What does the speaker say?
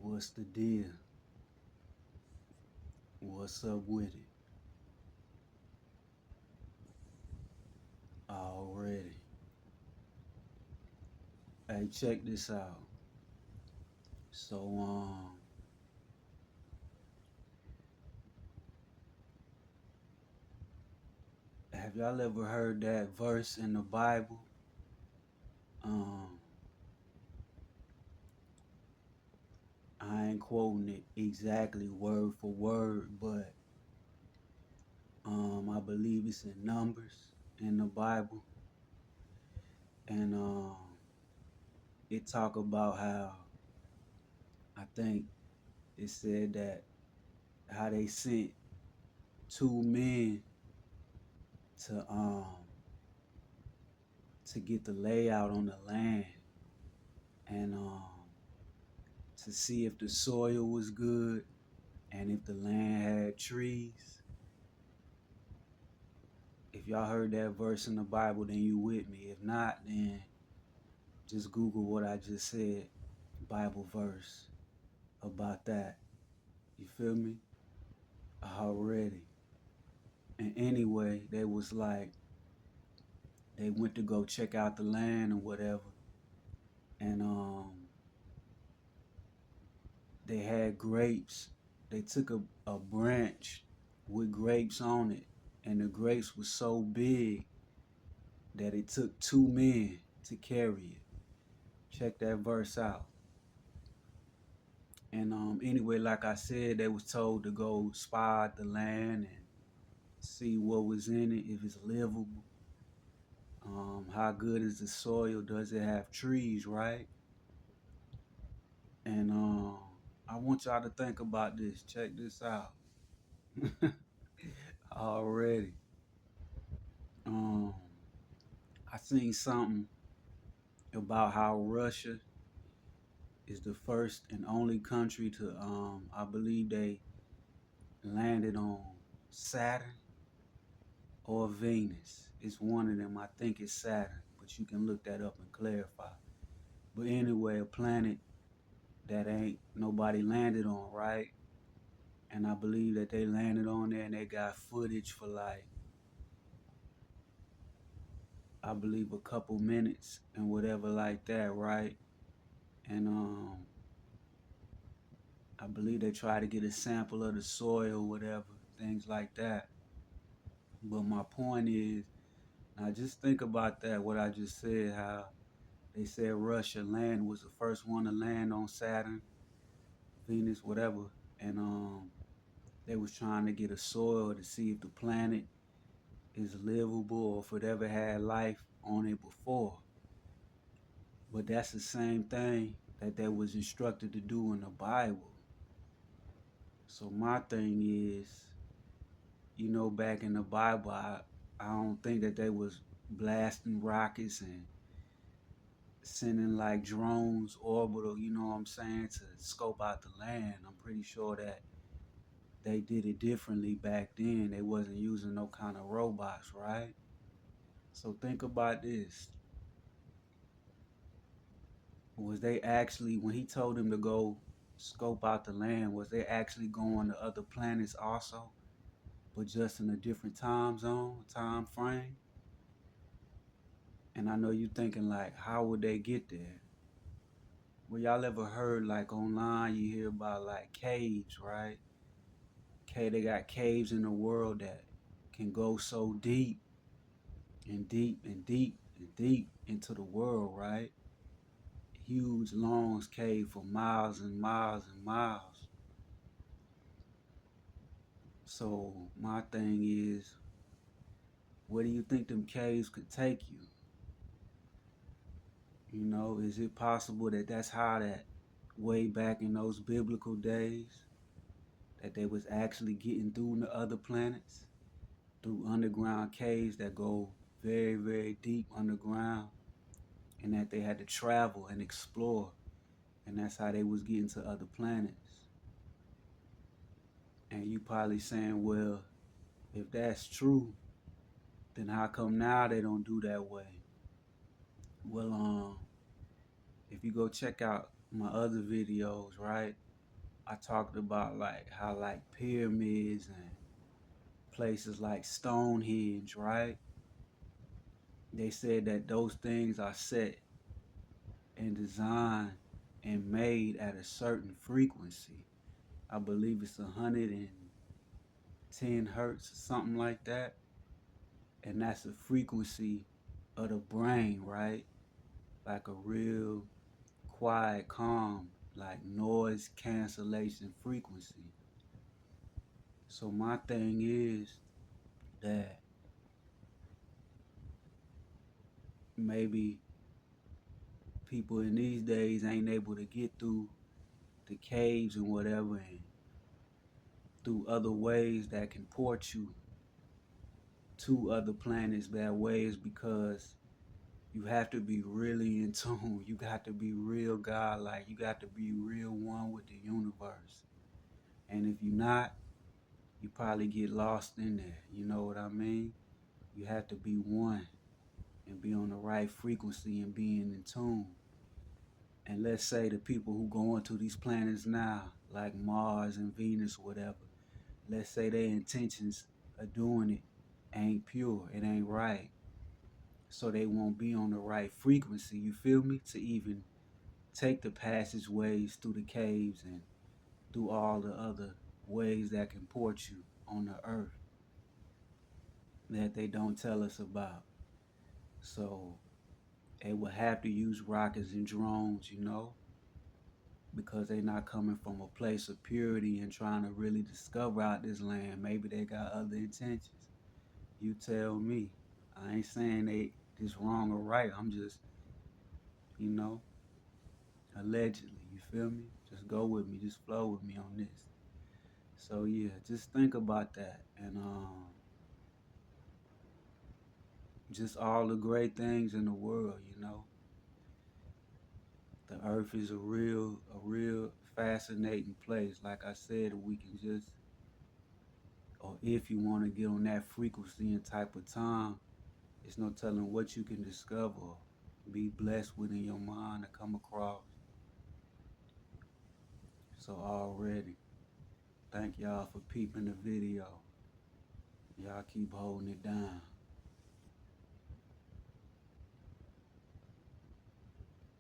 What's the deal? What's up with it? Already. Hey, check this out. So, have y'all ever heard that verse in the Bible? Um, I ain't quoting it exactly word for word, but I believe it's in Numbers in the Bible, and it talk about how I think it said that how they sent two men to to get the layout on the land and to see if the soil was good and if the land had trees. If y'all heard that verse in the Bible, then you with me. If not, then just Google what I just said, Bible verse about that. You feel me? Already. And anyway, they was like, they went to go check out the land or whatever. And they had grapes. They took a branch with grapes on it. And the grapes was so big that it took two men to carry it. Check that verse out. And anyway, like I said, they was told to go spy out the land and see what was in it, if it's livable. How good is the soil? Does it have trees, right? And I want y'all to think about this. Check this out. Already. Um, I seen something about how Russia is the first and only country to I believe they landed on Saturn or Venus. It's one of them. I think it's Saturn, but you can look that up and clarify. But anyway, a planet that ain't nobody landed on, right? And I believe that they landed on there and they got footage for like, I believe a couple minutes and whatever like that, right? And I believe they try to get a sample of the soil, whatever, things like that. But my point is, now just think about that, what I just said, how they said Russia land was the first one to land on Saturn, Venus, whatever. And they was trying to get a soil to see if the planet is livable or if it ever had life on it before. But that's the same thing that they was instructed to do in the Bible. So my thing is, back in the Bible, I don't think that they was blasting rockets and sending like drones orbital, you know what I'm saying, to scope out the land. I'm pretty sure that they did it differently back then. They wasn't using no kind of robots, right? So think about this. Was they actually, when he told them to go scope out the land, was they actually going to other planets also, but just in a different time zone, time frame? And I know you thinking like, how would they get there? Well, y'all ever heard like online you hear about like caves, right? Okay, they got caves in the world that can go so deep and deep and deep and deep into the world, right? Huge long cave for miles and miles and miles. So my thing is, where do you think them caves could take you? Is it possible that that's how that way back in those biblical days that they was actually getting through the other planets through underground caves that go very, very deep underground, and that they had to travel and explore, and that's how they was getting to other planets? And you probably saying, well, if that's true, then how come now they don't do that way? Well, if you go check out my other videos, right? I talked about like how like pyramids and places like Stonehenge, right? They said that those things are set and designed and made at a certain frequency. I believe it's 110 hertz or something like that. And that's the frequency of the brain, right? Like a real quiet, calm, like noise cancellation frequency. So my thing is that maybe people in these days ain't able to get through the caves and whatever and through other ways that can port you to other planets that ways because you have to be really in tune. You got to be real godlike. You got to be real one with the universe. And if you're not, you probably get lost in there. You know what I mean? You have to be one and be on the right frequency and being in tune. And let's say the people who go into these planets now, like Mars and Venus, whatever, let's say their intentions of doing it ain't pure, it ain't right. So they won't be on the right frequency, you feel me? To even take the passageways through the caves and through all the other ways that can port you on the earth that they don't tell us about. So they will have to use rockets and drones, you know, because they're not coming from a place of purity and trying to really discover out this land. Maybe they got other intentions. You tell me. I ain't saying they this wrong or right. I'm just, you know, allegedly. You feel me? Just go with me. Just flow with me on this. So yeah, just think about that and just all the great things in the world. You know, the earth is a real fascinating place. Like I said, we can just, or if you want to get on that frequency and type of time, it's no telling what you can discover, be blessed within your mind to come across. So already, thank y'all for peeping the video. Y'all keep holding it down.